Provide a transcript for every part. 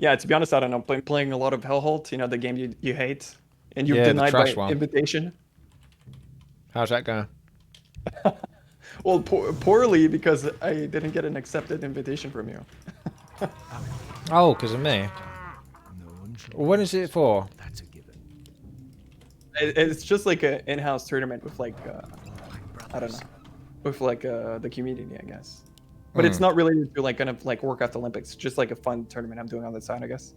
Yeah, to be honest, I don't know. Playing a lot of Hellholt, you know, the game you hate, and you've Yeah, the denied trash by one. invitation. How's that going? Well, poorly because I didn't get an accepted invitation from you. Oh, because of me. Well, when is it for? It's just like an in-house tournament with like I don't know, with like the community, I guess. But Hmm. it's not really to like kind of like Warcraft Olympics. It's just like a fun tournament I'm doing on the side, I guess.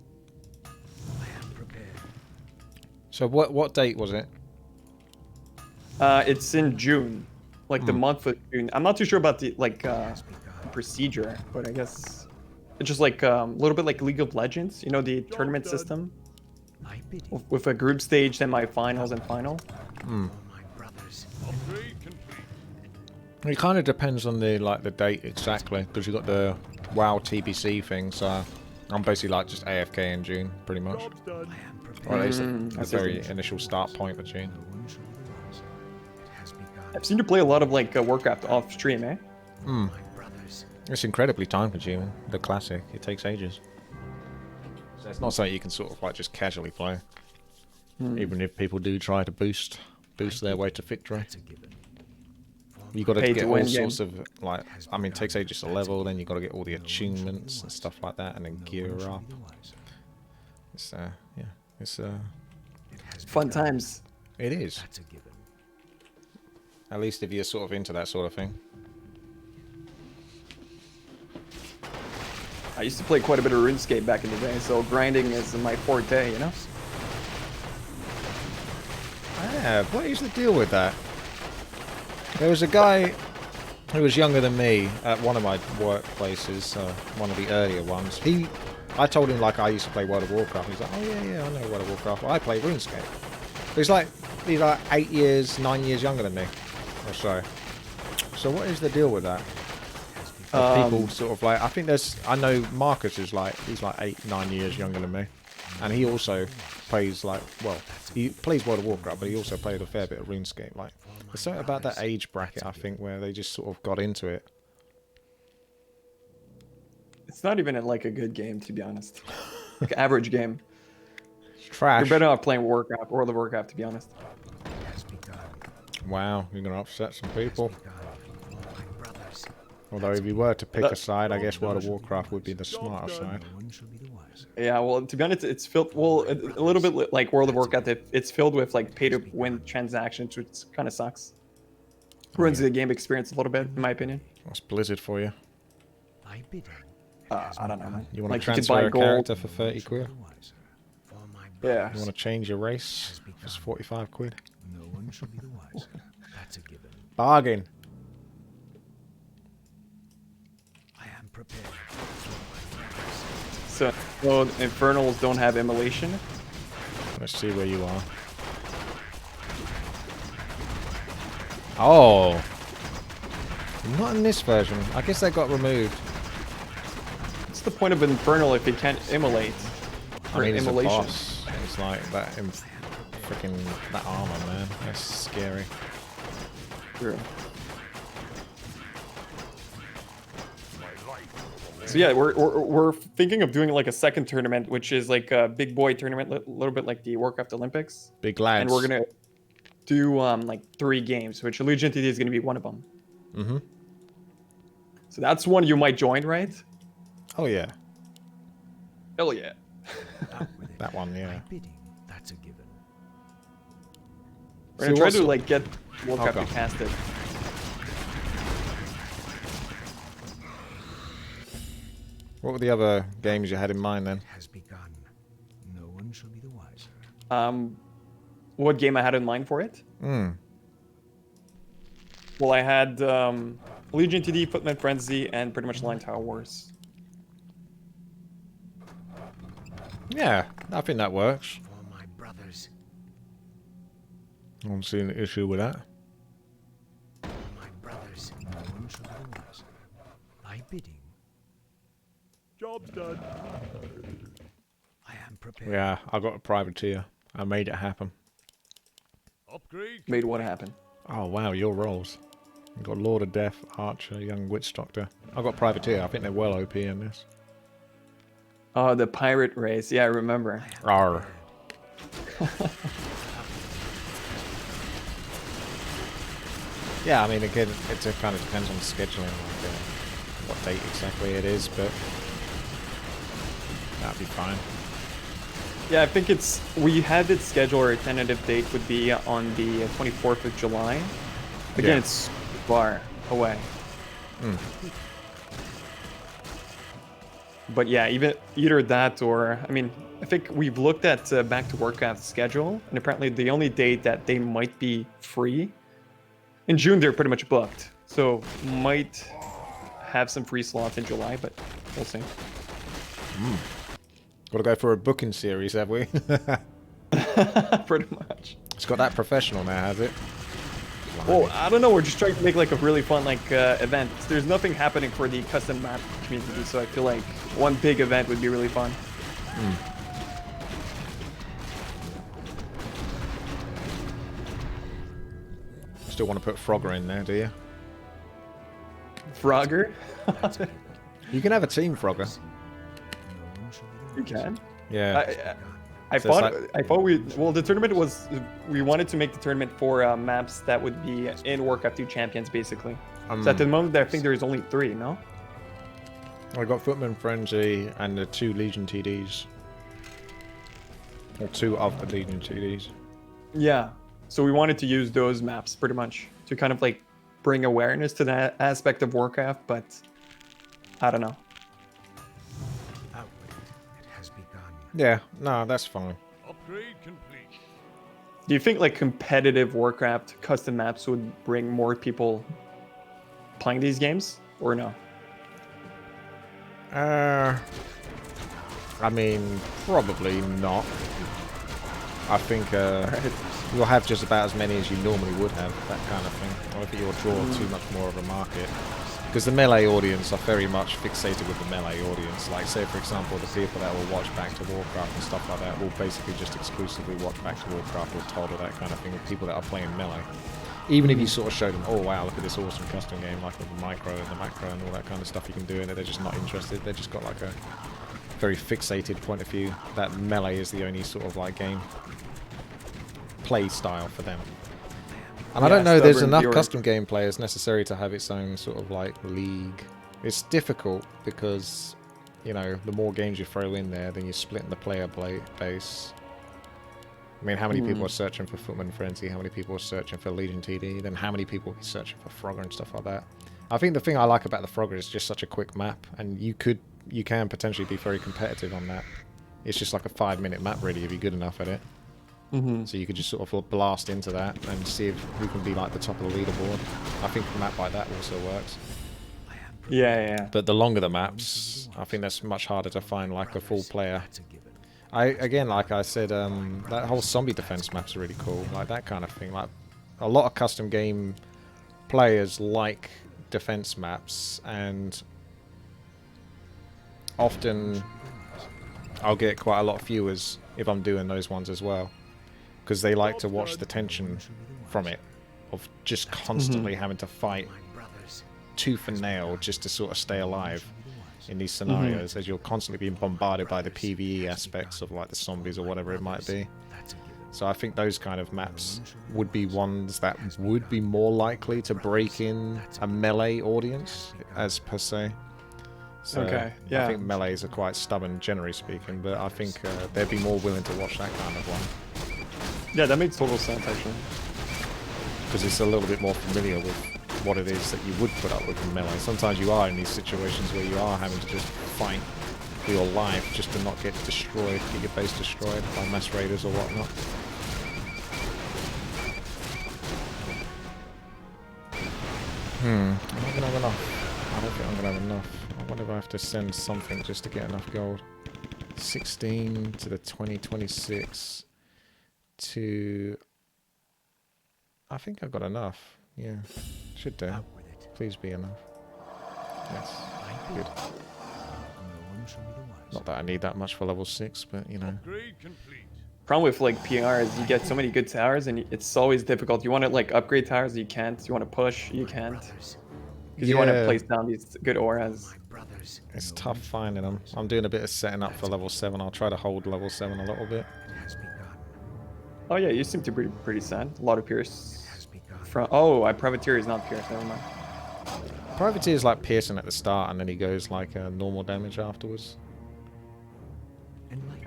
So what date was it? It's in June, like the Hmm. month of June. I'm not too sure about the like procedure, but I guess it's just like a little bit like League of Legends. You know, the tournament system with a group stage, semi-finals, and final. Hmm. It kind of depends on the date exactly, because you got the WoW TBC thing. So I'm basically like just AFK in June, pretty much. Or at least I the see what you very mean. initial start point of June. I've seen you play a lot of like Warcraft off stream, eh? Hmm. It's incredibly time consuming. The classic. It takes ages. So it's not something you can sort of like just casually play. Even if people do try to boost their way to victory. You got to Pay to get all win game. sorts of like. I mean, it takes ages to level. Then you got to get all the attunements and stuff like that, and then gear up. It's yeah, it's Fun times. it is. At least if you're sort of into that sort of thing. I used to play quite a bit of RuneScape back in the day, so grinding is my forte, you know? Yeah, what is the deal with that? There was a guy who was younger than me at one of my workplaces, one of the earlier ones. I told him like I used to play World of Warcraft. He's like, oh yeah, I know World of Warcraft. Well, I play RuneScape. He's like 9 years younger than me, or so. So what is the deal with that? People sort of like, I know Marcus is like, he's like 8, 9 years younger than me, and he also plays like, well, he plays World of Warcraft, but he also played a fair bit of RuneScape. Like, there's something about that age bracket, I think, where they just sort of got into it. It's not even like a good game, to be honest. Like average game. It's You're trash. better off playing Warcraft, World of Warcraft, to be honest. Wow, you're gonna upset some people. Although if you were to pick a side, I guess World of Warcraft would be the smarter side. Yeah, well, to be honest, it's filled, well, a little bit like World of Warcraft. It's filled with like pay-to-win transactions, which kind of sucks. Ruins the game experience a little bit, in my opinion. That's Blizzard for you. I don't know, man. You want Like to you could buy transfer a gold. character for 30 quid? Yeah. You want to change your race? It's 45 quid. Bargain. So Infernals don't have immolation. Let's see where you are. Oh. Not in this version. I guess they got removed. What's the point of Infernal if it can't immolate? I mean, it's a immolation. boss. It's like that freaking that armor, man. That's scary. True. So yeah, we're thinking of doing like a second tournament, which is like a big boy tournament, a little bit like the Warcraft Olympics. Big lads. And we're gonna do like 3 games, which Allegiant TD is gonna be one of them. Mm-hmm. So that's one you might join, right? Oh yeah. Hell yeah. That one, yeah. We're gonna try to like get Warcraft to cast it. What were the other games you had in mind then? What game I had in mind for it? Well, I had Legion TD, Footman Frenzy, and pretty much Line Tower Wars. Yeah, I think that works. I don't see an issue with that. Job's done. Yeah, I got a privateer. I made it happen. Upgrade. Made what happen? Oh wow, your rolls. You got Lord of Death, Archer, Young Witch Doctor. I got privateer. I think they're well OP in this. Oh, the pirate race. Yeah, I remember. Arr. Yeah, I mean, again, it kind of depends on the scheduling, like what date exactly it is, but that'd be fine. Yeah, I think we had it scheduled, or a tentative date would be on the 24th of July. Again, Yeah. it's far away. Mm. But yeah, either that or, I mean, I think we've looked at Back to Warcraft's schedule, and apparently the only date that they might be free, in June they're pretty much booked. So might have some free slots in July, but we'll see. Got to go for a booking series, have we? Pretty much. It's got that professional now, has it? Well, I don't know. We're just trying to make like a really fun event. There's nothing happening for the custom map community, so I feel like one big event would be really fun. Still want to put Frogger in there, do you? Frogger? You can have a team Frogger. You can. Yeah. I So it's thought the tournament was, we wanted to make the tournament for maps that would be in Warcraft 2 Champions, basically. So at the moment, I think there's only 3, no? I got Footman Frenzy and the 2 Legion TDs. Or 2 of the Legion TDs. Yeah. So we wanted to use those maps pretty much to kind of like bring awareness to that aspect of Warcraft, but I don't know. Yeah, no, that's fine. Upgrade complete. Do you think like competitive Warcraft custom maps would bring more people playing these games, or no? I mean, probably not. I think you'll have just about as many as you normally would have, that kind of thing. I don't think you'll draw too much more of a market. Because the melee audience are very much fixated with the melee audience. Like, say, for example, the people that will watch Back to Warcraft and stuff like that will basically just exclusively watch Back to Warcraft or Todd or that kind of thing with people that are playing melee. Even if you sort of show them, oh wow, look at this awesome custom game, like with the micro and the macro and all that kind of stuff you can do in it, they're just not interested. They've just got like a very fixated point of view that melee is the only sort of like game play style for them. And I don't know there's enough custom game players necessary to have its own sort of like league. It's difficult because, you know, the more games you throw in there, then you're splitting the player base. I mean, how many people are searching for Footman Frenzy? How many people are searching for Legion TD? Then how many people are searching for Frogger and stuff like that? I think the thing I like about the Frogger is just such a quick map, and you can potentially be very competitive on that. It's just like a 5-minute map really if you're good enough at it. So you could just sort of blast into that and see who can be like the top of the leaderboard. I think a map like that also works. Yeah. But the longer the maps, I think that's much harder to find like a full player. Again, like I said, that whole zombie defense map's really cool. Like that kind of thing. Like a lot of custom game players like defense maps, and often I'll get quite a lot of viewers if I'm doing those ones as well. Because they like to watch the tension from it, of just constantly having to fight tooth and nail just to sort of stay alive in these scenarios, as you're constantly being bombarded by the PvE aspects of like the zombies or whatever it might be. So I think those kind of maps would be ones that would be more likely to break in a melee audience, as per se. So Okay, yeah. I think melees are quite stubborn, generally speaking, but I think they'd be more willing to watch that kind of one. Yeah, that makes total sense, actually. Because it's a little bit more familiar with what it is that you would put up with in melee. Sometimes you are in these situations where you are having to just fight for your life just to not get destroyed, get your base destroyed by mass raiders or whatnot. I'm not gonna have enough. I don't think I'm gonna have enough. I wonder if I have to send something just to get enough gold. 16 to the 2026 to... I think I've got enough. Yeah, should do. Please be enough. Yes, good. Not that I need that much for level 6, but you know. Upgrade complete. Problem with like PR is you get so many good towers and it's always difficult. You want to like upgrade towers, you can't. You want to push, you can't. Because you want to place down these good auras. It's tough finding them. I'm doing a bit of setting up for level 7. I'll try to hold level 7 a little bit. Oh yeah, you seem to be pretty sad. A lot of Pierce. Privateer is not Pierce. Never mind. Privateer is like piercing at the start, and then he goes like normal damage afterwards.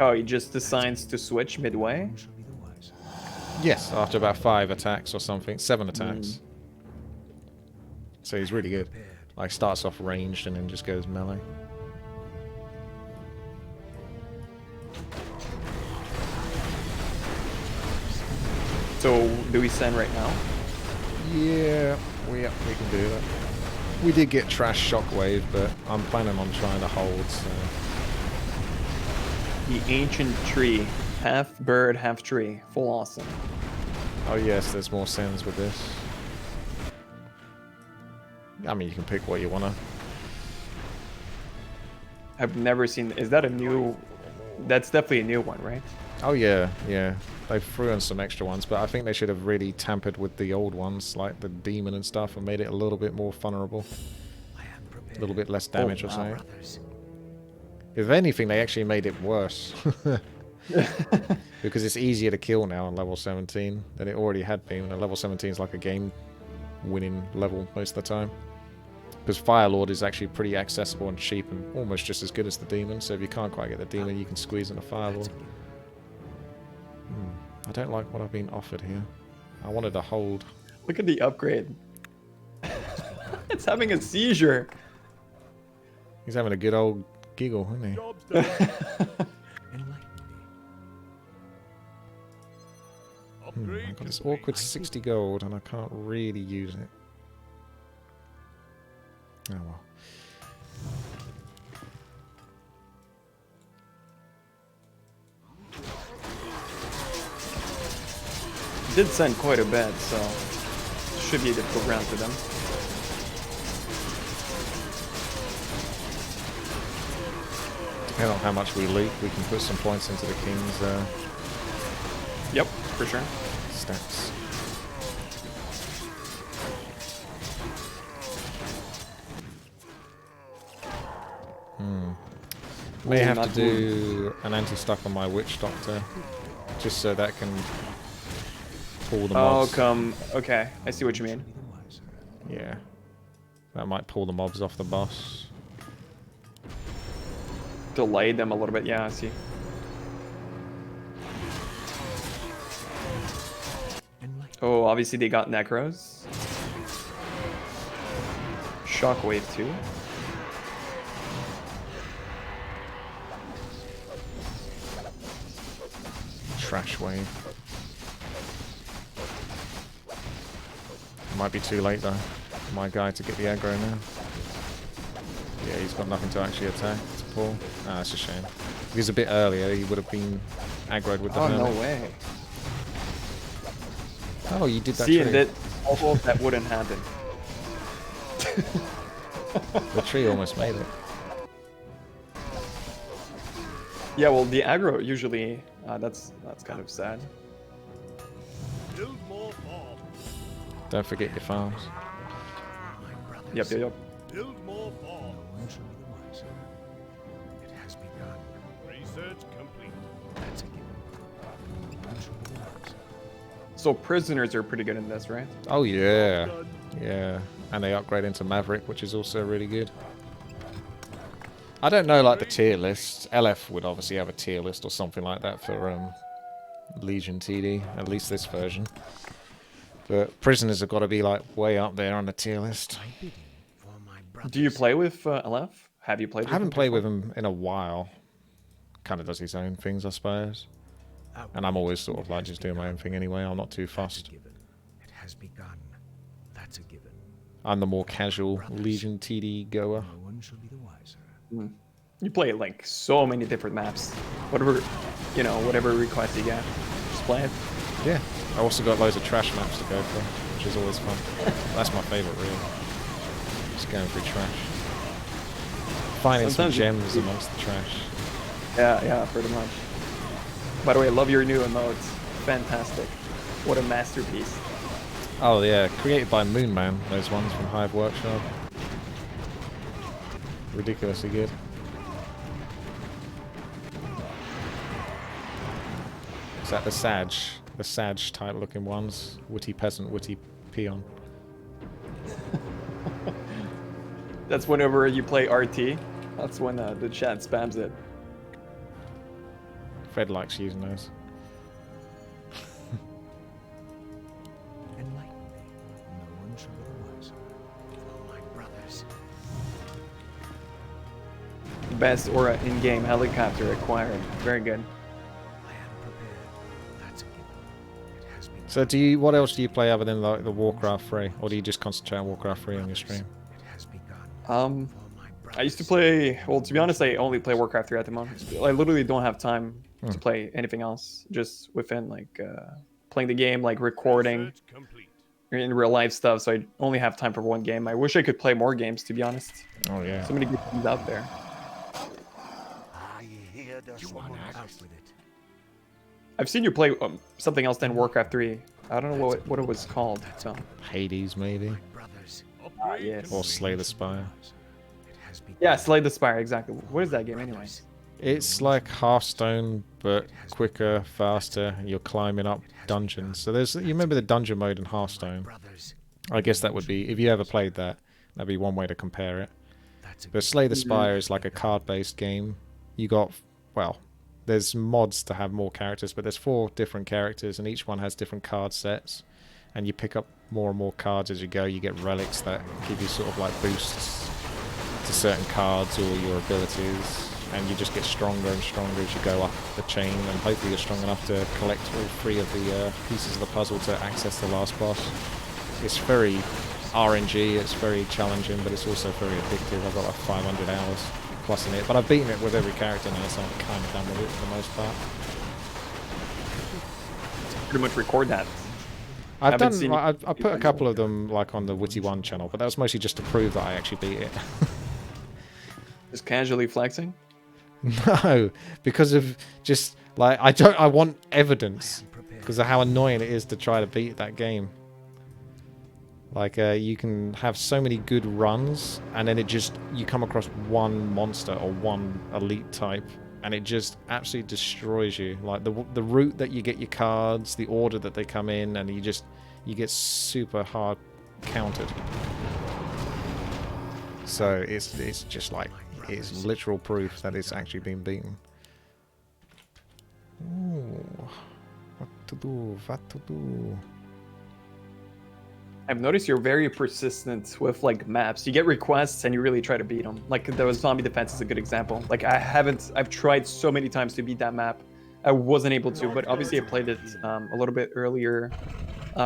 Oh, he just decides to switch midway? Yes, after about 5 attacks or something. 7 attacks. So he's really good. Like, starts off ranged and then just goes melee. So, do we send right now? Yeah, we can do that. We did get Trash Shockwave, but I'm planning on trying to hold, so... The Ancient Tree. Half bird, half tree. Full awesome. Oh yes, there's more sins with this. I mean, you can pick what you want to. I've never seen... Is that a new... That's definitely a new one, right? Oh yeah, yeah. They threw in some extra ones, but I think they should have really tampered with the old ones, like the demon and stuff, and made it a little bit more vulnerable. A little bit less damage or something. If anything, they actually made it worse. Because it's easier to kill now on level 17 than it already had been. And level 17 is like a game-winning level most of the time. Because Firelord is actually pretty accessible and cheap and almost just as good as the demon. So if you can't quite get the demon, you can squeeze in a Firelord. I don't like what I've been offered here. I wanted to hold. Look at the upgrade. It's having a seizure. He's having a good old giggle, isn't he? I've got this awkward 60 gold and I can't really use it. Oh well. Did send quite a bit, so should be a difficult round for them. Depending on how much we leak, we can put some points into the king's Yep, for sure. stats. May have to do an anti-stuck on my Witch Doctor, just so that can pull the mobs. Oh, come. Okay, I see what you mean. Yeah. That might pull the mobs off the boss. Delay them a little bit, yeah, I see. Oh, obviously they got Necros. Shockwave too. Trash wave. Might be too late though. My guy to get the aggro now. Yeah, he's got nothing to actually attack to pull. Ah, that's a shame. If he was a bit earlier, he would have been aggroed with the Oh, hermit. no way. Oh, you did that See, tree. and that wouldn't happen. The tree almost made it. Yeah, well, the aggro usually, that's kind of sad. Build more farms. Don't forget your farms. Yep. Build more farms. It has begun. Research complete. That's a given. So prisoners are pretty good in this, right? Oh yeah. Yeah. And they upgrade into Maverick, which is also really good. I don't know like the tier list. LF would obviously have a tier list or something like that for Legion TD, at least this version. But prisoners have got to be like way up there on the tier list. Do you play with LF? Have you played with I haven't him played before? with him in a while. Kind of does his own things, I suppose. And I'm always sort of like just doing my own thing anyway. I'm not too fussed. It has begun. That's a given. I'm the more casual Legion TD goer. No one shall be the wiser. You play like so many different maps. Whatever, whatever request you get, just play it. Yeah. I also got loads of trash maps to go for, which is always fun. That's my favourite, really. Just going through trash. Finding Sometimes some gems amongst the trash. Yeah, pretty much. By the way, I love your new emotes. Fantastic. What a masterpiece. Oh yeah, created by Moonman, those ones from Hive Workshop. ridiculously good. Is that the Sag? The Sag type looking ones? Witty peasant, witty peon. That's whenever you play RT. That's when the chat spams it. Fred likes using those. Enlighten me. No one shall be the wiser. For my brothers. Best Aura in-game helicopter acquired. Very good. I am prepared. That's a given. It has been. So do you? What else do you play other than like the Warcraft 3, or do you just concentrate on Warcraft 3 on your stream? It has begun. I used to play. Well, to be honest, I only play Warcraft 3 at the moment. I literally don't have time to play anything else. Just within like playing the game, like recording Research complete. in real life stuff. So I only have time for one game. I wish I could play more games. To be honest, Oh yeah. so many good games out there. Out with it. I've seen you play something else than Warcraft 3. I don't know what it was called. So Hades maybe, Brothers. Upgrade yes. or complete. Slay the Spire. It has begun. yeah, Slay the Spire. Exactly. What is that game anyway? It's like Hearthstone, but quicker, faster. You're climbing up dungeons. So there's, you remember the dungeon mode in Hearthstone? Brothers. I guess that would be, if you ever played that, that'd be one way to compare it. That's a But Slay the Spire is like a card-based game. You got, well, there's mods to have more characters, but there's 4 different characters, and each one has different card sets. And you pick up more and more cards as you go. You get relics that give you sort of like boosts to certain cards or your abilities. And you just get stronger and stronger as you go up the chain, and hopefully you're strong enough to collect all 3 of the pieces of the puzzle to access the last boss. It's very RNG, it's very challenging, but it's also very addictive. I've got like 500 hours plus in it, but I've beaten it with every character now, so I'm kind of done with it for the most part. Pretty much record that. I've Haven't done. seen I you put a couple of them like on the WTi channel, but that was mostly just to prove that I actually beat it. Just casually flexing. No, because of just like I want evidence because of how annoying it is to try to beat that game. Like you can have so many good runs, and then you come across one monster or one elite type, and it just absolutely destroys you. Like the route that you get your cards, the order that they come in, and you get super hard countered. So it's just like, it's literal proof that it's actually been beaten. Ooh, what to do? What to do? I've noticed you're very persistent with like maps. You get requests and you really try to beat them. Like the zombie defense is a good example. Like I've tried so many times to beat that map. I wasn't able to, but obviously I played it a little bit earlier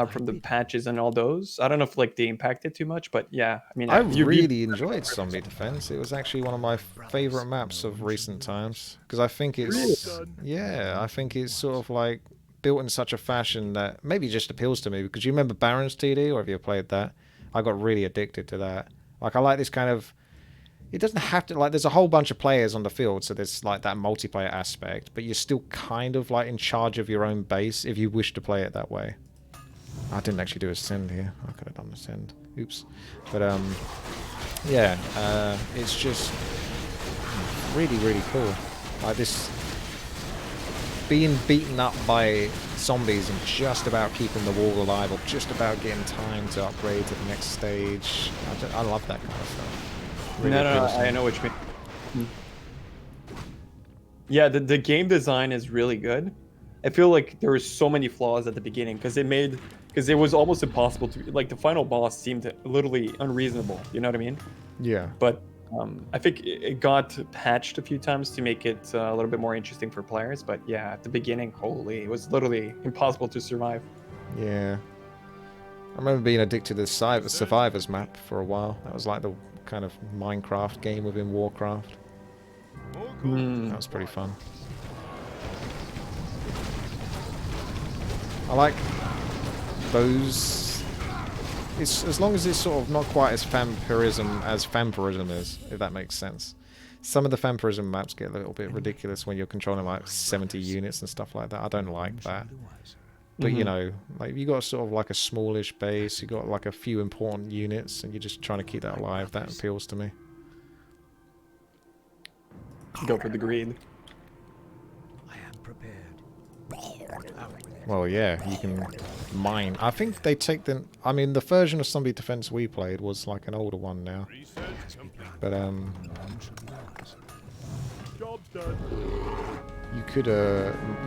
from the patches and all those. I don't know if like they impacted too much, but yeah, I mean, I really enjoyed Zombie Defense. It was actually one of my favorite maps of recent times because I think it's I think it's sort of like built in such a fashion that maybe just appeals to me, because you remember Baron's TD, or have you played that? I got really addicted to that. Like I like this kind of, it doesn't have to, like there's a whole bunch of players on the field, so there's like that multiplayer aspect, but you're still kind of like in charge of your own base if you wish to play it that way. I didn't actually do a send here. I could have done a send. Oops. But yeah, it's just really, really cool. Like this, being beaten up by zombies and just about keeping the wall alive, or just about getting time to upgrade to the next stage. I love that kind of stuff. Really no, appeals to me. I know what you mean. Yeah, the game design is really good. I feel like there were so many flaws at the beginning because it was almost impossible to, like, the final boss seemed literally unreasonable. You know what I mean? Yeah. But I think it got patched a few times to make it a little bit more interesting for players. But yeah, at the beginning, holy, it was literally impossible to survive. Yeah. I remember being addicted to the Survivors map for a while. That was like the kind of Minecraft game within Warcraft. That was pretty fun. I like those. It's as long as it's sort of not quite as vampirism as vampirism is, if that makes sense. Some of the vampirism maps get a little bit ridiculous when you're controlling like 70 units and stuff like that. I don't like that. But you know, like you got sort of like a smallish base, you got like a few important units, and you're just trying to keep that alive. That appeals to me. go for the greed. I am prepared. Well, yeah, you can mine. I think they take the... I mean, the version of Zombie Defense we played was like an older one now. Research complete. But, No one should be wise. Job done. you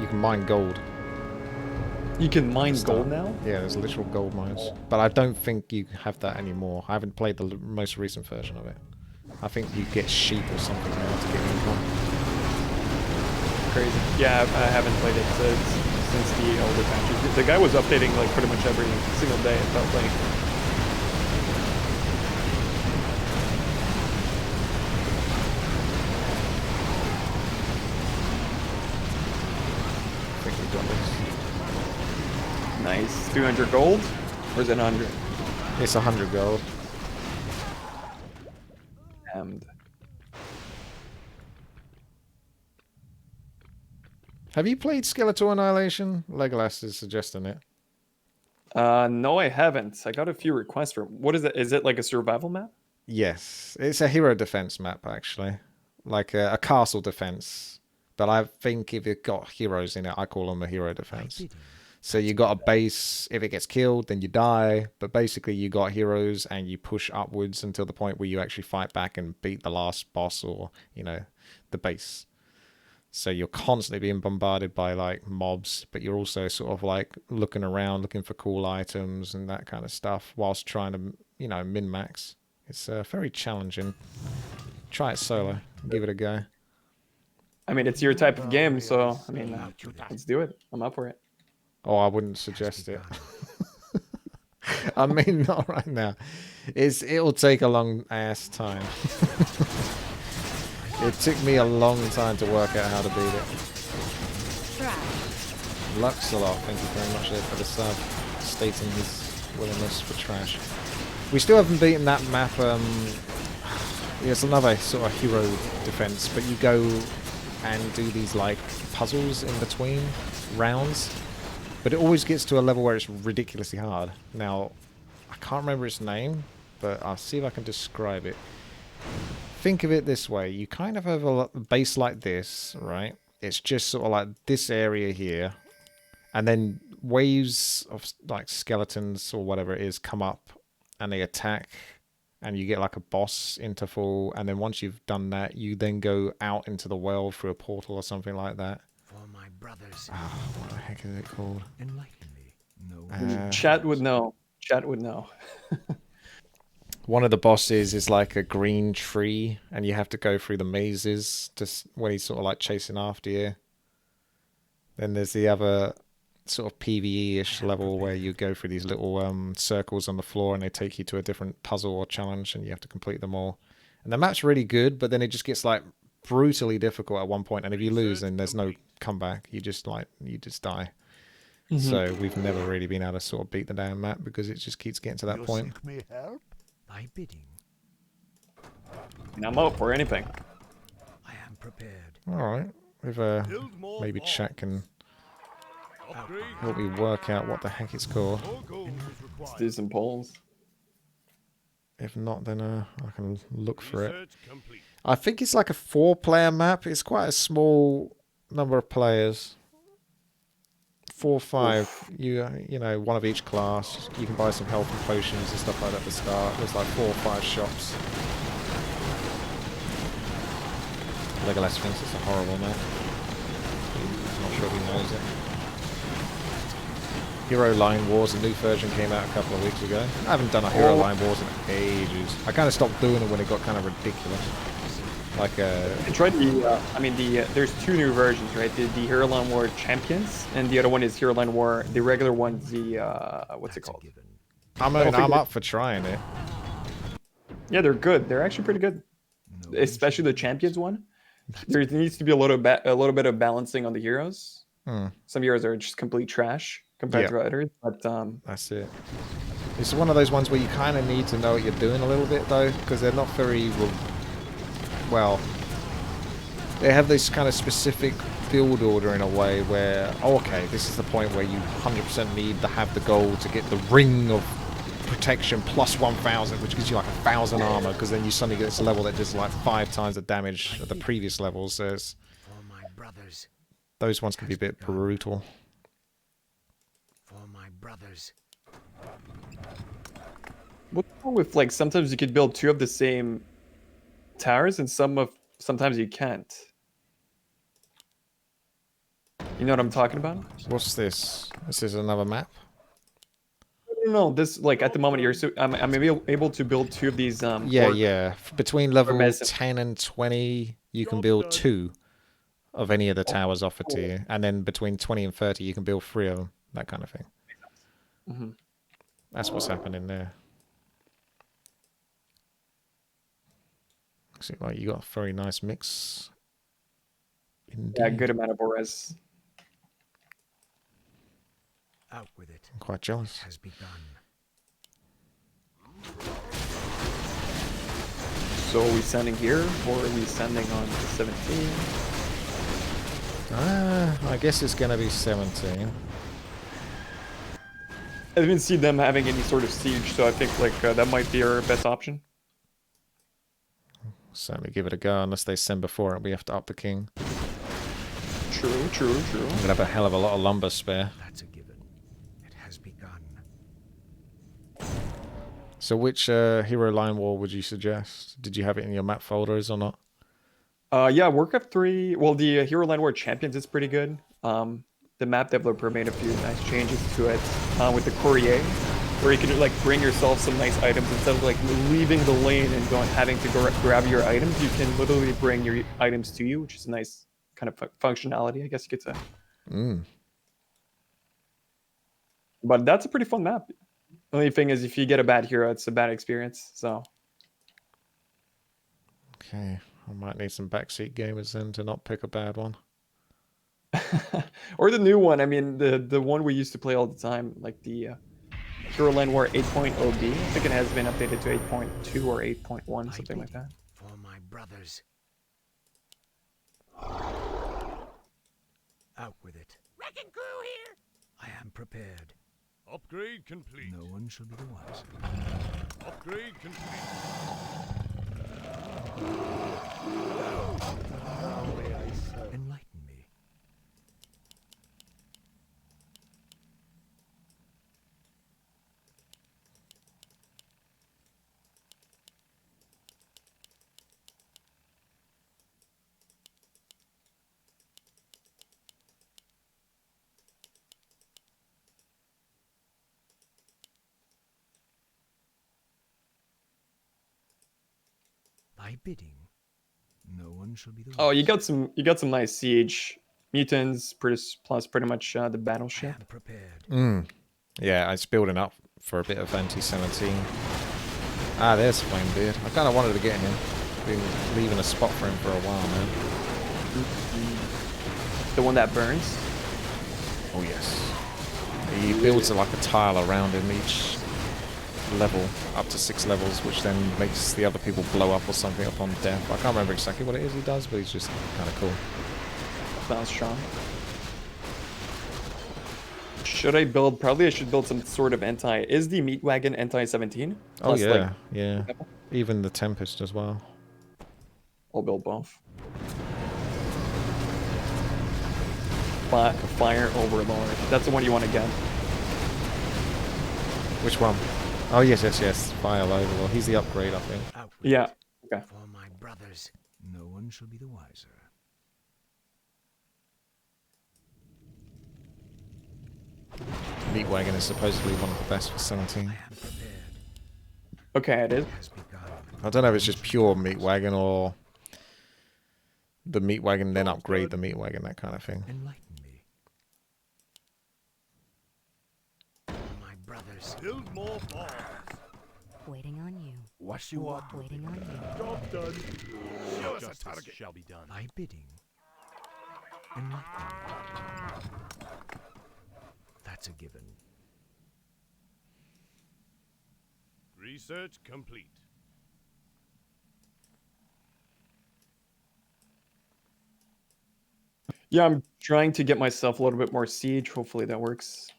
can mine gold. You can mine Start. gold now? Yeah, there's literal gold mines. But I don't think you have that anymore. I haven't played the most recent version of it. I think you get sheep or something now to get income. Crazy. Yeah, I haven't played it since the older patches. The guy was updating like pretty much every single day, it felt like. I think we've got this. Nice. 200 gold? Or is it 100? It's 100 gold. And Have you played Skeletal Annihilation? Legolas is suggesting it. no, I haven't. I got a few requests for. What is it? Is it like a survival map? Yes, it's a hero defense map actually, like a castle defense. But I think if it got heroes in it, I call them a hero defense. So you got a base. If it gets killed, then you die. But basically, you got heroes, and you push upwards until the point where you actually fight back and beat the last boss, or the base. So you're constantly being bombarded by like mobs, but you're also sort of like looking around, looking for cool items and that kind of stuff, whilst trying to min-max. It's very challenging. Try it solo. Give it a go. I mean, it's your type of game, so I mean, let's do it. I'm up for it. Oh, I wouldn't suggest it. I mean, not right now. It'll take a long ass time. It took me a long time to work out how to beat it. Lux a lot. Thank you very much there for the sub, stating his willingness for trash. We still haven't beaten that map. It's another sort of hero defense, but you go and do these like puzzles in between rounds. But it always gets to a level where it's ridiculously hard. Now, I can't remember its name, but I'll see if I can describe it. Think of it this way. You kind of have a base like this, right? It's just sort of like this area here. And then waves of like skeletons or whatever it is come up and they attack. And you get like a boss interval. And then once you've done that, you then go out into the world through a portal or something like that. For my brothers. What the heck is it called? Enlighten me. No. Chat would know. Chat would know. One of the bosses is like a green tree, and you have to go through the mazes just when he's sort of like chasing after you. Then there's the other sort of PvE-ish level where you go through these little circles on the floor, and they take you to a different puzzle or challenge, and you have to complete them all. And the map's really good, but then it just gets like brutally difficult at one point, and if you lose, then there's no comeback. You just die. Mm-hmm. So we've never really been able to sort of beat the damn map because it just keeps getting to that point. Seek me help? My bidding. I'm up for anything. I am prepared. Alright, we've Build more maybe vaults. chat can Upgrade. help me work out what the heck it's called. More gold is Let's required. do some polls. If not, then I can look for it. Research complete. I think it's like a 4-player map. It's quite a small number of players. 4 or 5. You know, one of each class. You can buy some health and potions and stuff like that at the start. There's like 4 or 5 shops. Legolas thinks it's a horrible map. He's not sure he knows it. Hero Line Wars, a new version came out a couple of weeks ago. I haven't done a Hero Line Wars in ages. I kind of stopped doing it when it got kind of ridiculous. Like I tried there's 2 new versions, right? The Hero Line War Champions, and the other one is Hero Line War, the regular one's the, what's it called? I'm up for trying it. Yeah, they're good. They're actually pretty good. Especially the Champions one. There needs to be a little bit of balancing on the heroes. Some heroes are just complete trash compared to others, but That's it. It's one of those ones where you kind of need to know what you're doing a little bit, though, because they're not very... Well, they have this kind of specific build order in a way where, oh, okay, this is the point where you 100% need to have the gold to get the ring of protection plus 1,000, which gives you like 1,000 armor, because then you suddenly get this level that does like 5 times the damage of the previous levels. So it's, For my brothers. those ones can be a bit brutal. For my brothers. What's wrong with like sometimes you could build 2 of the same towers and sometimes you can't. You know what I'm talking about? What's this? This is another map? No, this like at the moment I'm able to build 2 of these Yeah, orc yeah. Between level medicine. 10 and 20, you can build 2 of any of the towers offered to you. And then between 20 and 30, you can build 3 of them. That kind of thing. Mm-hmm. That's what's happening there. Looks like you got a very nice mix. Indeed. Yeah, good amount of ores. Out with it. I'm quite jealous. Has begun. So are we sending here or are we sending on to 17? I guess it's going to be 17. I didn't see them having any sort of siege, so I think like that might be our best option. Certainly give it a go, unless they send before it. We have to up the king. True. I'm going to have a hell of a lot of lumber spare. That's a given. It has begun. So which hero line war would you suggest? Did you have it in your map folders or not? Yeah, Warcraft 3. Well, the Hero Line War Champions is pretty good. The map developer made a few nice changes to it with the Courier, where you can like bring yourself some nice items instead of like leaving the lane and having to go grab your items. You can literally bring your items to you, which is a nice kind of functionality, I guess you could say. But that's a pretty fun map. Only thing is, if you get a bad hero, it's a bad experience. So. Okay, I might need some backseat gamers then to not pick a bad one. Or the new one. I mean, the one we used to play all the time, like the Hero Line War 8.0b. I think it has been updated to 8.2 or 8.1, something like that. For my brothers. Out with it. Wrecking crew here! I am prepared. Upgrade complete. No one shall be the wiser. Upgrade complete. Enlighten me. Thy bidding. No one shall be the Oh, wiser. you got some nice siege mutants, plus pretty much the I battleship. am prepared. Yeah, it's building up for a bit of anti-17. Ah, there's Flamebeard. I kind of wanted to get him. Been leaving a spot for him for a while now. The one that burns. Oh yes. He builds like a tile around him each level, up to 6 levels, which then makes the other people blow up or something upon death. I can't remember exactly what it is he does, but he's just kind of cool. Sounds strong. Should I build? Probably I should build some sort of anti. Is the meat wagon anti-17? Oh yeah, like, yeah. Even the Tempest as well. I'll build both. Fire Overlord. That's the one you want to get. Which one? Oh yes, yes, yes. Fire Overlord. He's the upgrade, I think. Out with Yeah. it. Okay. For my brothers. No one shall be the wiser. Meat Wagon is supposedly one of the best for 17. I am prepared. Okay, it is. Has begun. I don't know if it's just pure Meat Wagon or the Meat Wagon then upgrade the Meat Wagon, that kind of thing. Enlighten me. For my brothers. Build more bombs. Waiting on you. Wash you up. Waiting on you. Job done. Show us a Justice target. shall be done. Thy bidding. Enlighten me. That's a given. Research complete. Yeah, I'm trying to get myself a little bit more siege. Hopefully that works.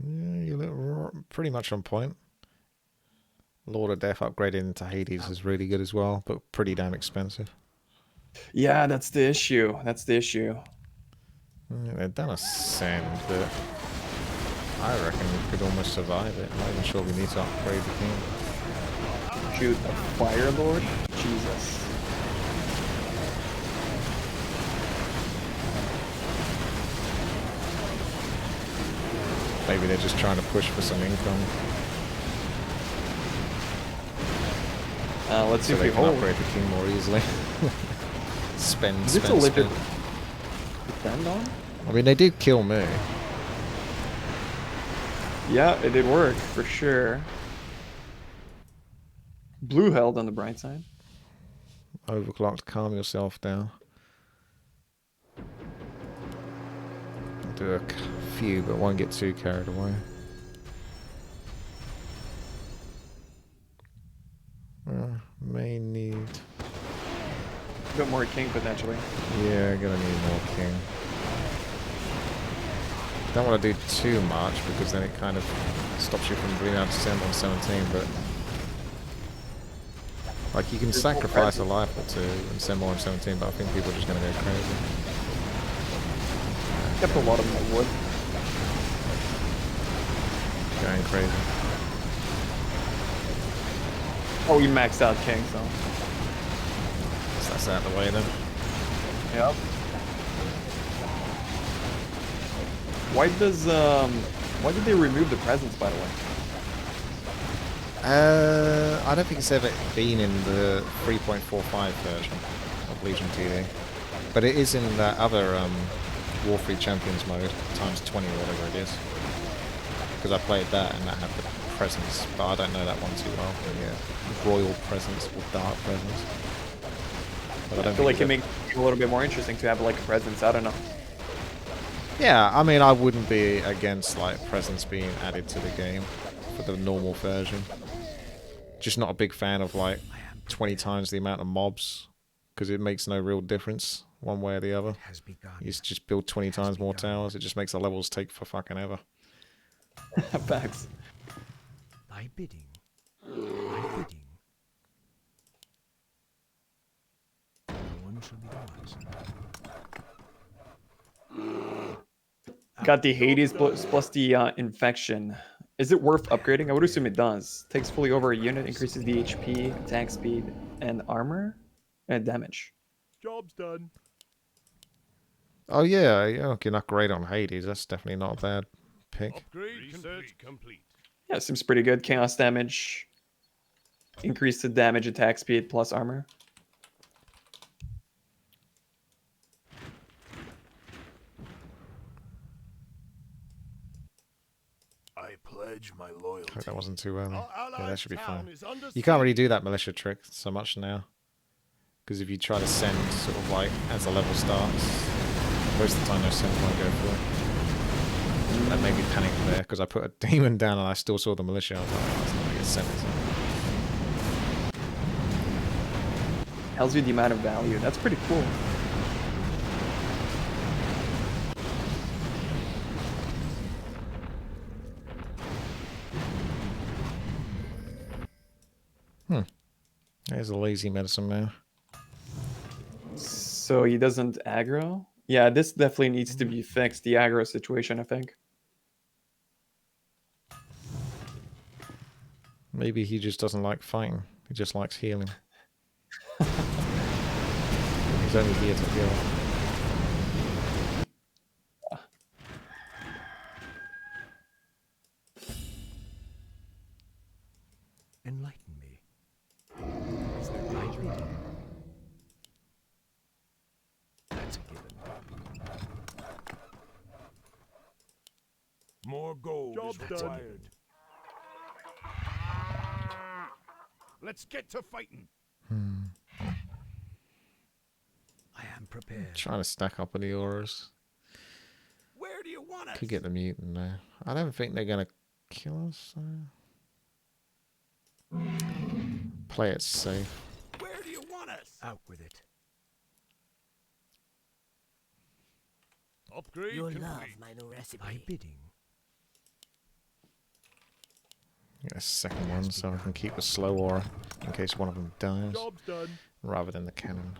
Yeah, you look pretty much on point. Lord of Death upgraded into Hades is really good as well, but pretty damn expensive. Yeah, that's the issue. That's the issue. Yeah, they've done a send, but I reckon we could almost survive it. I'm not even sure we need to upgrade the king. Shoot, a Fire Lord? Jesus. Maybe they're just trying to push for some income. Let's see So if they we can hold. upgrade the king more easily. spend, Is this a spend, legit spend. defend on? I mean, they did kill me. Yeah, it did work, for sure. Blue held on the bright side. Overclocked, calm yourself down. I'll do a few, but won't get too carried away. May need... A bit more king, potentially. Yeah, gonna need more king. Don't want to do too much, because then it kind of stops you from being able to send on 17, but... Like, you can sacrifice a life or two and send more on 17, but I think people are just gonna go crazy. Kept a lot of my wood. Going crazy. Oh, we maxed out king, so. So that's out of the way then. Yep. Why did they remove the presence, by the way? I don't think it's ever been in the 3.45 version of Legion TD. But it is in that other Warfree Champions mode, times 20 or whatever it is. Because I played that and that had the presence, but I don't know that one too well. Yeah, royal presence or dark presence. But I feel like it makes it a little bit more interesting to have like a presence. I don't know. Yeah, I mean, I wouldn't be against like presence being added to the game for the normal version. Just not a big fan of like 20 times the amount of mobs, because it makes no real difference one way or the other. You just build 20 times more towers, it just makes the levels take for fucking ever. Facts. Thy bidding. Thy bidding. No one shall be the wiser. Got the Hades plus the infection. Is it worth upgrading? I would assume it does. Takes fully over a unit, increases the HP, attack speed, and armor, and damage. Job's done. Oh yeah, yeah, I can upgrade on Hades, that's definitely not a bad pick. Upgrade research complete. Yeah, seems pretty good. Chaos damage, increase the damage, attack speed, plus armor. I pledge my loyalty. Hope that wasn't too early. Our Yeah, that allied should be town fine. is under You can't really siege. do that militia trick so much now. Because if you try to send sort of like as the level starts, most of the time those sends won't go through. That made me panic there because I put a demon down and I still saw the militia. I was like, oh, it's not going to get sent. Tells you the amount of value. That's pretty cool. There's a lazy medicine now. So he doesn't aggro? Yeah, this definitely needs to be fixed, the aggro situation, I think. Maybe he just doesn't like fighting. He just likes healing. He's only here to heal. Enlighten me. Is there thy bidding? That's a given. More gold Job's is done. required. Let's get to fighting. I am prepared. Trying to stack up on the auras. Where do you want us? Could get the mutant now. I don't think they're going to kill us. Play it safe. Where do you want us? Out with it. Upgrade Your complete. love, my new recipe. Thy bidding. Get a second one so I can keep a slow aura in case one of them dies, Job's done. rather than the cannon.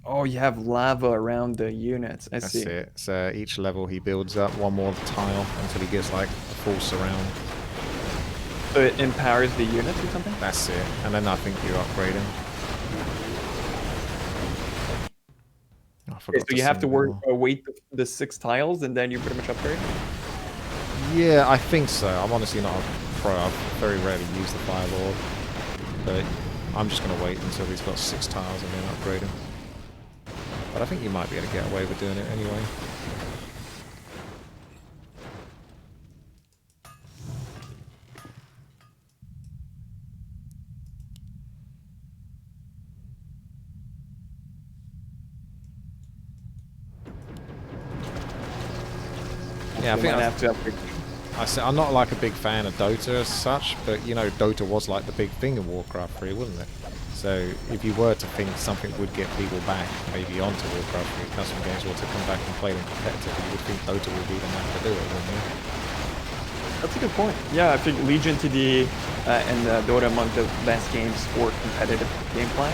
Oh, you have lava around the units. I That's see. it. So each level he builds up one more tile until he gets like a full surround. So it empowers the units or something? That's it. And then I think you upgrade him. Oh, I Okay, forgot so you have to send them. wait the 6 tiles and then you pretty much upgrade? Yeah, I think so. I'm honestly not a pro. I very rarely use the Firelord. But I'm just going to wait until he's got 6 tiles and then upgrade him. But I think you might be able to get away with doing it anyway. Yeah, I You think might have to upgrade. I'm not like a big fan of Dota as such, but you know, Dota was like the big thing in Warcraft 3, wasn't it? So if you were to think something would get people back, maybe onto Warcraft 3 custom games, or to come back and play them competitively, you would think Dota would be the map to do it, wouldn't you? That's a good point. Yeah, I think Legion TD and Dota among the best games for competitive gameplay.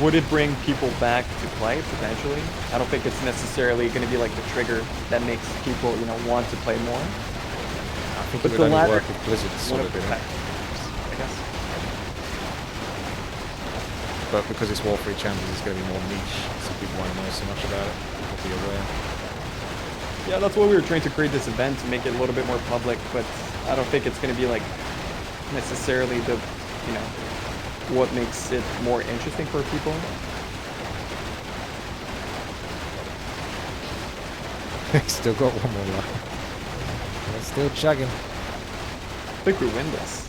Would it bring people back to play potentially? I don't think it's necessarily going to be like the trigger that makes people, you know, want to play more. I think But it the would only latter- work if Blizzard sort One of of the did it. factors, I guess. But because it's War 3 Champions, it's going to be more niche, so people won't know so much about it. They'll be aware. Yeah, that's why we were trying to create this event to make it a little bit more public, but I don't think it's going to be like necessarily the, you know, what makes it more interesting for people. Still got one more left. It's still chugging. I think we win this.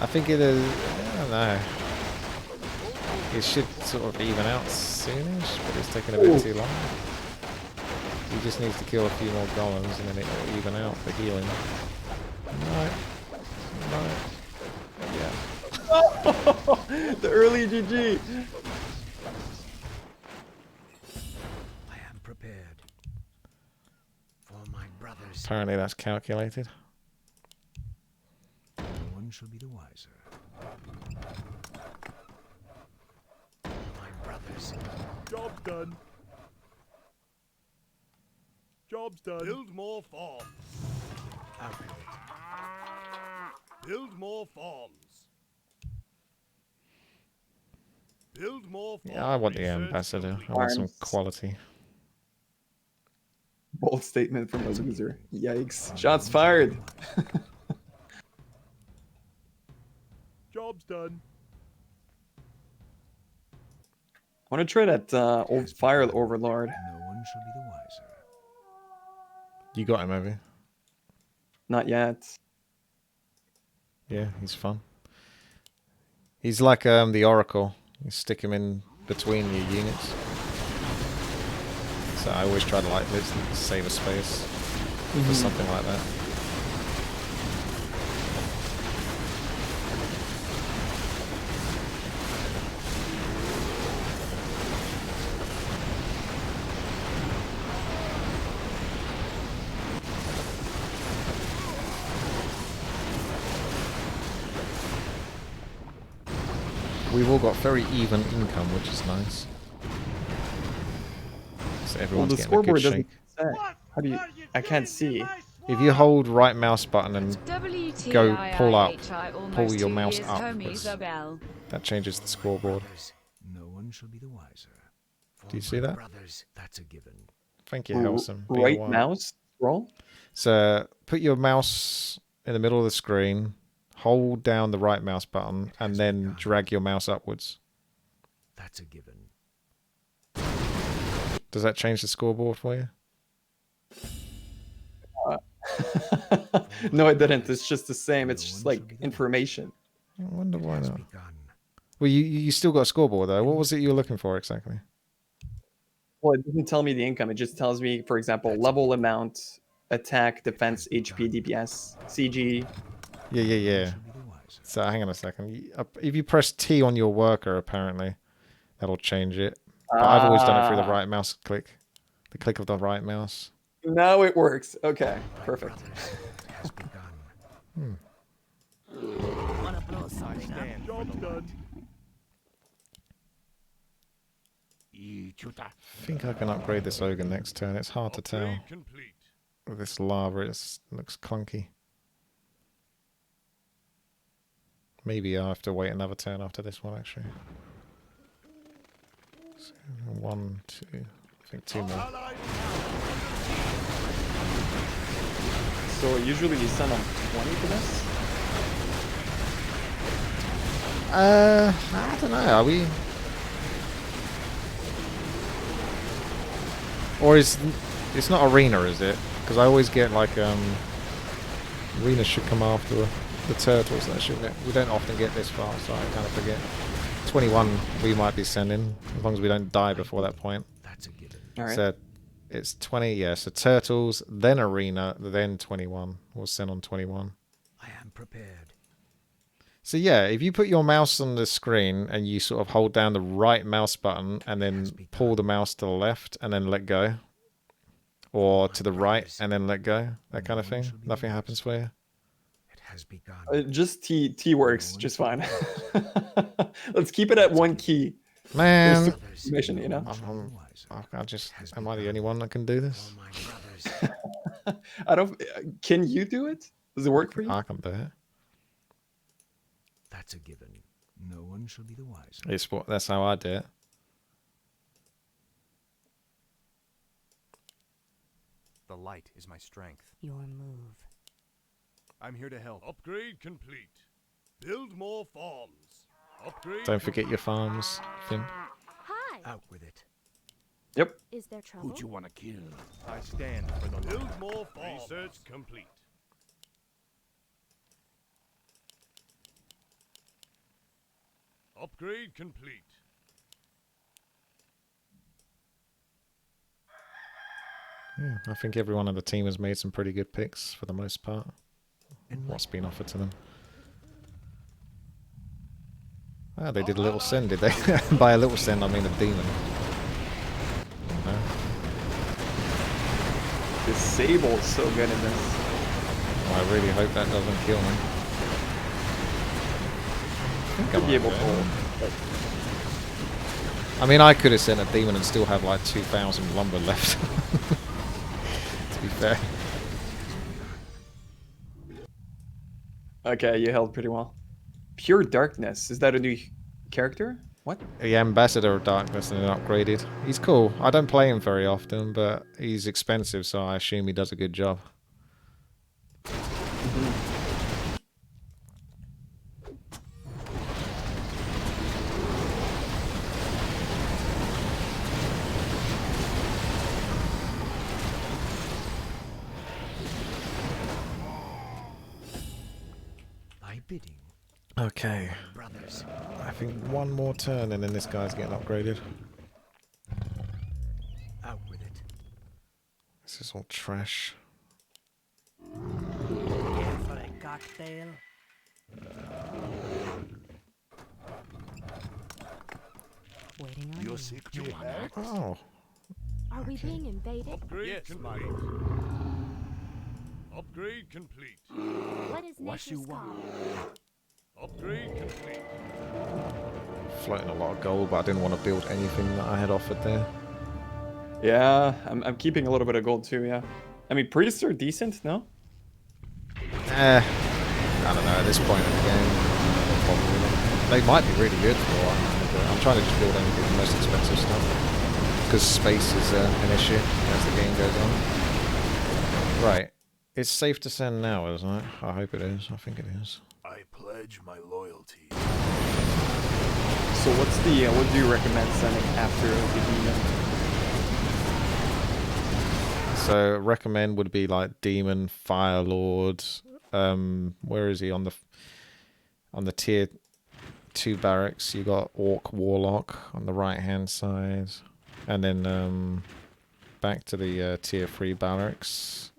I think it is. I don't know. It should sort of even out soonish, but it's taking a bit too long. He just needs to kill a few more golems and then it will even out for healing. No. No. Yeah. The early GG. I am prepared. For my brothers. Apparently that's calculated. No one shall be the wiser. My brothers. Job's done. Job's done. Build more farms. Outward. Build more farms. Build more farms. Yeah, I want the Research ambassador. complete. I want some Arms. quality. Bold statement from a loser. Yikes. Shots fired. Job's done. I want to try that old Fire Overlord. No one shall be the wiser. You got him, have you? Not yet. Yeah, he's fun. He's like the Oracle. You stick him in between your units. So I always try to like save a space for something like that. We've all got very even income, which is nice. So Well, everyone's the getting a scoreboard good doesn't shake. say. How do you? I can't see. If you hold right mouse button and WTii go pull up, almost pull your 2 mouse years, up, homie, it's- Isabel. that changes the scoreboard. Brothers. No one shall be the wiser. For Do you see my that? brothers, that's a given. Thank you, Helsum. Been a Right while. mouse scroll. So put your mouse in the middle of the screen, hold down the right mouse button, and then drag your mouse upwards. That's a given. Does that change the scoreboard for you? No, it didn't. It's just the same. It's just like information. I wonder why Has not. begun. Well, you still got a scoreboard though. What was it you were looking for exactly? Well, it doesn't tell me the income. It just tells me, for example, level amount, attack, defense, HP, DPS, CG. Yeah. Shall be the wiser. So hang on a second. If you press T on your worker, apparently that'll change it. But I've always done it through the right mouse click, the click of the right mouse. Now it works. Okay, perfect. has begun. Wanna blow something up? Job's done. I think I can upgrade this ogre next turn. It's hard to tell. Upgrade complete. With this lava, it looks clunky. Maybe I'll have to wait another turn after this one, actually. So, 1, 2, I think 2 more. Allied So usually you send on 20 for this? I don't know, are we? Or it's not arena, is it? Because I always get like arena should come after the turtles. That shouldn't it? We don't often get this far, so I kind of forget. 21 we might be sending as long as we don't die before that point. That's a given. All right. So it's 20, yeah. So turtles, then arena, then 21. We'll send on 21. I am prepared. So yeah, if you put your mouse on the screen and you sort of hold down the right mouse button and then pull the mouse to the left and then let go, or to the right and then let go, that kind of thing, nothing happens for you. It has begun. Just T works just fine. Let's keep it at one key. Man, Mission, you know. am I the only one that can do this? My brothers. I don't. Can you do it? Does it work for you? I can do it. That's a given. No one shall be the wiser. That's how I do it. The light is my strength. Your move. I'm here to help. Upgrade complete. Build more farms. Upgrade. Don't forget your farms, Finn. Hi. Out with it. Yep. Is there trouble? want to kill? I stand for the Build light. more farms. Research complete. Upgrade complete. Yeah, I think everyone on the team has made some pretty good picks for the most part. What's been offered to them? Ah, they did a little send, did they? By a little send, I mean a demon. No? The Sable is so good in this. Well, I really hope that doesn't kill me. I think I Could be might able do to it. hold. But I mean, I could have sent a demon and still have like 2,000 lumber left. To be fair. okay, you held pretty well. Pure Darkness. Is that a new character? What? The Ambassador of Darkness and upgraded. He's cool. I don't play him very often, but he's expensive, so I assume he does a good job. My bidding. Okay. Brothers. I think one more turn and then this guy's getting upgraded. Out with it. This is all trash. Here for a cocktail? Waiting on you. Oh. Are we being invaded? Upgrade complete. Upgrade complete. What is nature's call? Upgrade complete. Floating a lot of gold, but I didn't want to build anything that I had offered there. Yeah, I'm keeping a little bit of gold too. Yeah. I mean, priests are decent, no? I don't know, at this point in the game, probably not. They might be really good for what I'm trying to just build anything, the most expensive stuff. Because space is an issue as the game goes on. Right. It's safe to send now, isn't it? I hope it is. I think it is. I pledge my loyalty. So what's the what do you recommend sending after the demon? So recommend would be like Demon, Fire Lord. Where is he on the tier 2 barracks? You got Orc Warlock on the right hand side, and then back to the tier 3 barracks.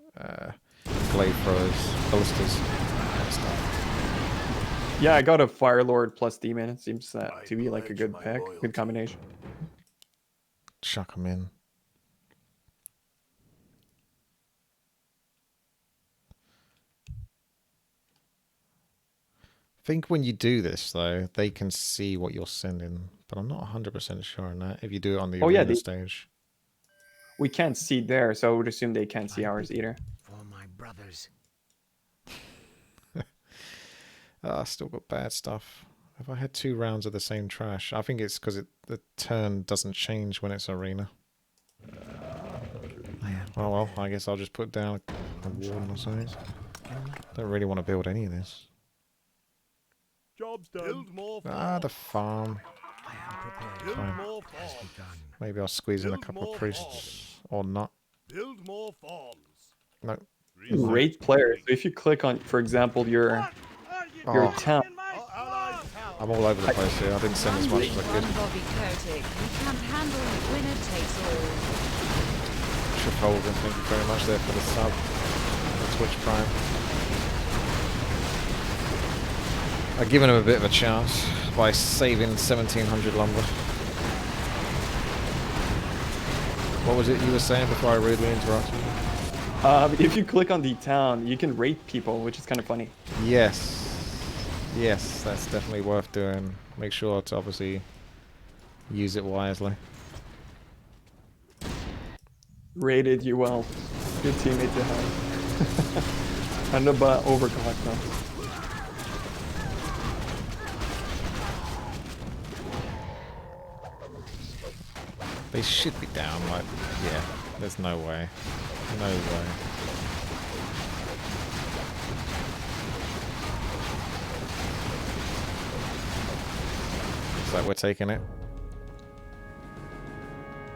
Glade Throwers, Ballistas, that stuff. Yeah, I got a Fire Lord plus demon. It seems that to be like a good pick, good combination. Chuck them in. think when you do this, though, they can see what you're sending. But I'm not 100% sure on that. If you do it on the arena stage. We can't see there, so I would assume they can't see ours either. For my brothers. I still got bad stuff. Have I had 2 rounds of the same trash? I think it's because the turn doesn't change when it's arena. Oh well, I guess I'll just put down a warden or something. Don't really want to build any of this. Job's done. Build more farms. Ah, the farm. Build Fine. more farms. Maybe I'll squeeze in a Build couple of more priests. Or not. Build more farms. No. Rate players. So if you click on, for example, your Oh, town. Our allies have. I'm all over the place here. I didn't send as much as I could. Bobby Kotick. We can't handle it. Winner takes all. Trafalgar, thank you very much there for the sub. The Twitch Prime. I've given him a bit of a chance by saving 1700 lumber. What was it you were saying before I rudely interrupted you? If you click on the town, you can rate people, which is kind of funny. Yes. Yes, that's definitely worth doing. Make sure to obviously use it wisely. Rated you well. Good teammate to have. And about overclock though. They should be down, like, yeah, there's no way. No way. Looks like we're taking it.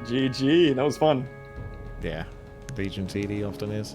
GG, that was fun. Yeah, Legion TD often is.